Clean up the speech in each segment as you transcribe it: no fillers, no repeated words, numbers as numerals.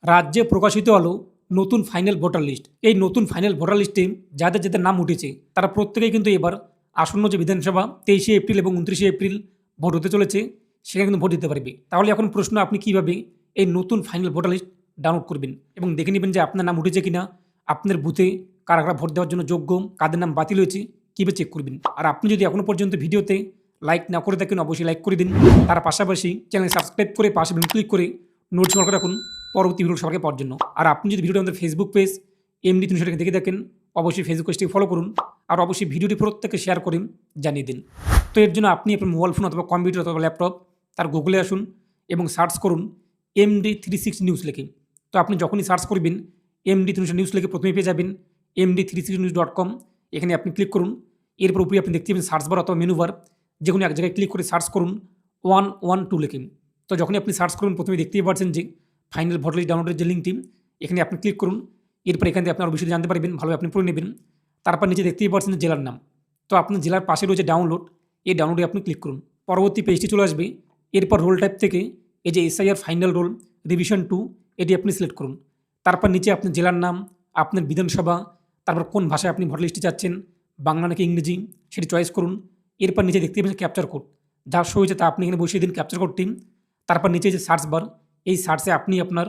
রাজ্যে প্রকাশিত হলো নতুন ফাইনাল ভোটার লিস্ট। এই নতুন ফাইনাল ভোটার লিস্টে যাদের যাদের নাম উঠেছে তারা প্রত্যেকেই কিন্তু এবার আসন্ন যে বিধানসভা 23শে এপ্রিল এবং 29শে এপ্রিল ভোট হতে চলেছে, সেখানে কিন্তু ভোট দিতে পারবে। তাহলে এখন প্রশ্ন, আপনি কীভাবে এই নতুন ফাইনাল ভোটার লিস্ট ডাউনলোড করবেন এবং দেখে নেবেন যে আপনার নাম উঠেছে কিনা, আপনার বুথে কারা কারা ভোট দেওয়ার জন্য যোগ্য, কাদের নাম বাতিল হয়েছে, কীভাবে চেক করবেন। আর আপনি যদি এখনও পর্যন্ত ভিডিওতে লাইক না করে থাকেন, অবশ্যই লাইক করে দিন। তার পাশাপাশি চ্যানেল সাবস্ক্রাইব করে পাশে বেল ক্লিক করে নোটিফিকেশন করে রাখুন পরবর্তী ভিডিও সবাইকে পাওয়ার জন্য। আর আপনি যদি ভিডিওটি আমাদের ফেসবুক পেজ এমডি 300 থেকে দেখে থাকেন, অবশ্যই ফেসবুক পেজটি ফলো করুন আর অবশ্যই ভিডিওটি প্রত্যেককে শেয়ার করে জানিয়ে দিন। তো এর জন্য আপনি আপনার মোবাইল ফোন অথবা কম্পিউটার অথবা ল্যাপটপ তার গুগলে আসুন এবং সার্চ করুন MD 360 নিউজ লিখে। তো আপনি যখনই সার্চ করবেন MD 360 নিউজ লিখে প্রথমে পেয়ে যাবেন md360news.com। এখানে আপনি ক্লিক করুন। এরপর উপরে আপনি দেখতে পাবেন সার্চ বার অথবা মেনু বার, যে কোনো এক জায়গায় ক্লিক করে সার্চ করুন 112 লিখে। তো যখনই আপনি সার্চ করুন প্রথমে দেখতেই পাচ্ছেন যে ফাইনাল ভোটার লিস্ট ডাউনলোডের যে লিঙ্কটি, এখানে আপনি ক্লিক করুন। এরপর এখান থেকে আপনি আরও বিষয়ে জানতে পারবেন, ভালোভাবে আপনি পড়ে নেবেন। তারপর নিচে দেখতেই পাচ্ছেন জেলার নাম। তো আপনার জেলার পাশে রয়েছে ডাউনলোড, এই ডাউনলোডে আপনি ক্লিক করুন। পরবর্তী পেজটি চলে আসবে। এরপর রোল টাইপ থেকে এই যে SIR ফাইনাল রোল রিভিশন 2, এটি আপনি সিলেক্ট করুন। তারপর নিচে আপনার জেলার নাম, আপনার বিধানসভা, তারপর কোন ভাষায় আপনি ভোটার লিস্টে চাচ্ছেন, বাংলা নাকি ইংরেজি, সেটি চয়েস করুন। এরপর নিচে দেখতে পাচ্ছেন ক্যাপচার কোড, যা শো হয়েছে তা আপনি এখানে বসিয়ে দিন ক্যাপচার কোডটি। তারপর নিচে যে সার্চ বার, এই সার্চে আপনি আপনার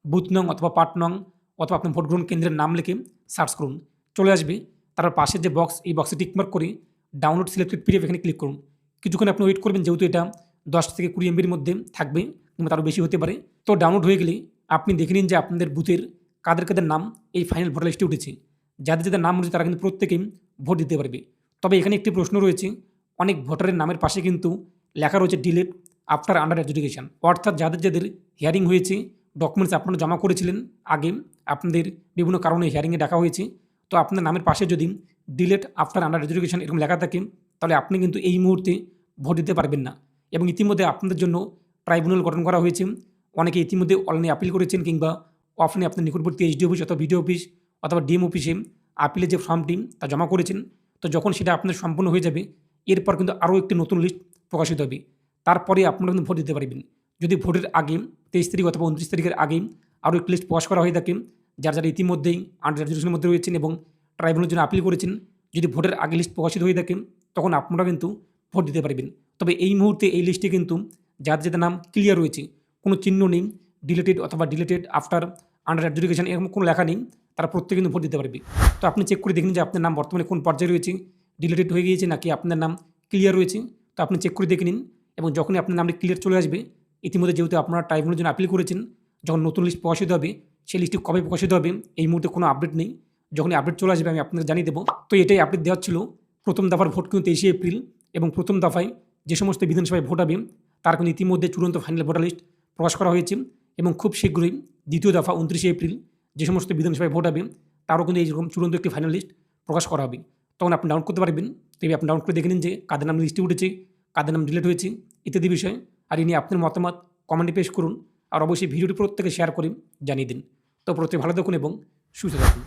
বুথ নং অথবা পার্ট নং অথবা আপনার ভোট গ্রহণ কেন্দ্রের নাম লিখে সার্চ করুন, চলে আসবে। তারপর পাশের যে বক্স, এই বক্সে টিকমার্ক করে ডাউনলোড সিলেক্টেড PDF এখানে ক্লিক করুন। কিছুক্ষণ আপনি ওয়েট করবেন, যেহেতু এটা 10 থেকে 20 MBর মধ্যে থাকবে কিংবা তারও বেশি হতে পারে। তো ডাউনলোড হয়ে গেলে আপনি দেখে নিন যে আপনাদের বুথের কাদের কাদের নাম এই ফাইনাল ভোটার লিস্টে উঠেছে। যাদের যাদের নাম উঠেছে তারা কিন্তু প্রত্যেকেই ভোট দিতে পারবে। তবে এখানে একটি প্রশ্ন রয়েছে, অনেক ভোটারের নামের পাশে কিন্তু লেখা রয়েছে ডিলেট আফটার আন্ডার এডুকেশন, অর্থাৎ যাদের যাদের হিয়ারিং হয়েছে, ডকুমেন্টস আপনারা জমা করেছিলেন আগে, আপনাদের বিভিন্ন কারণে হিয়ারিংয়ে ডাকা হয়েছে, তো আপনার নামের পাশে যদি ডিলেট আফটার আন্ডার এডুকেশন এরকম লেখা থাকে, তাহলে আপনি কিন্তু এই মুহূর্তে ভোট দিতে পারবেন না। এবং ইতিমধ্যে আপনাদের জন্য ট্রাইব্যুনাল গঠন করা হয়েছে। অনেকে ইতিমধ্যে অনলাইনে আপিল করেছেন কিংবা অফলাইনে আপনার নিকটবর্তী SD অফিস অথবা BDO অফিস অথবা DM অফিসে আপিলের যে ফর্মটি তা জমা করেছেন। তো যখন সেটা আপনার সম্পূর্ণ হয়ে যাবে, এরপর কিন্তু আরও একটি নতুন লিস্ট প্রকাশিত হবে। তারপরে আপনারা কিন্তু ভোট দিতে পারবেন। যদি ভোটের আগে 23 তারিখ অথবা 29 তারিখের আগেই আরও একটি লিস্ট প্রকাশ করা হয়ে থাকে, যারা যারা ইতিমধ্যেই আন্ডার এডুকেশনের মধ্যে রয়েছেন এবং ট্রাইব্যুনালের জন্য আপিল করেছেন, যদি ভোটের আগে লিস্ট প্রকাশিত হয়ে থাকে, তখন আপনারা কিন্তু ভোট দিতে পারবেন। তবে এই মুহূর্তে এই লিস্টে কিন্তু যাদের যাদের নাম ক্লিয়ার রয়েছে, কোনো চিহ্ন নেই, ডিলেটেড অথবা ডিলেটেড আফটার আন্ডার এডুকেশন এরকম কোনো লেখা নেই, তারা প্রত্যেকে কিন্তু ভোট দিতে পারবে। তো আপনি চেক করে দেখুন যে আপনার নাম বর্তমানে কোন পর্যায়ে রয়েছে, ডিলেটেড হয়ে গিয়েছে নাকি আপনার নাম ক্লিয়ার রয়েছে। তো আপনি চেক করে দেখে নিন এবং যখনই আপনার নামটি ক্লিয়ার চলে আসবে, ইতিমধ্যে যেহেতু আপনারা ট্রাইব্যুনালের জন্য আপিল করেছেন, যখন নতুন লিস্ট প্রকাশিত হবে, সেই লিস্টটি কবে প্রকাশিত হবে এই মুহূর্তে কোনো আপডেট নেই। যখনই আপডেট চলে আসবে আমি আপনাদের জানিয়ে দেবো। তো এটাই আপডেট দেওয়া ছিল। প্রথম দফার ভোট কিন্তু 23শে এপ্রিল এবং প্রথম দফায় যে সমস্ত বিধানসভায় ভোট হবে তার কিন্তু ইতিমধ্যে চূড়ান্ত ফাইনাল ভোটার লিস্ট প্রকাশ করা হয়েছে এবং খুব শীঘ্রই দ্বিতীয় দফা 29শে এপ্রিল যে সমস্ত বিধানসভায় ভোট হবে তারও কিন্তু এইরকম চূড়ান্ত একটি ফাইনাল লিস্ট প্রকাশ করা হবে। তখন আপনি ডাউনলোড করতে পারবেন। তো আপনি ডাউনলোড করে দেখে নিন যে কাদের নাম লিস্টে উঠেছে, কাদের নাম ডিলিট হয়েছে ইত্যাদি বিষয়। আর এ নিয়ে আপনার মতামত কমেন্টে পেশ করুন আর অবশ্যই ভিডিওটি প্রত্যেকে শেয়ার করে জানিয়ে দিন। তো প্রত্যেকে ভালো থাকুন এবং সুস্থ থাকুন।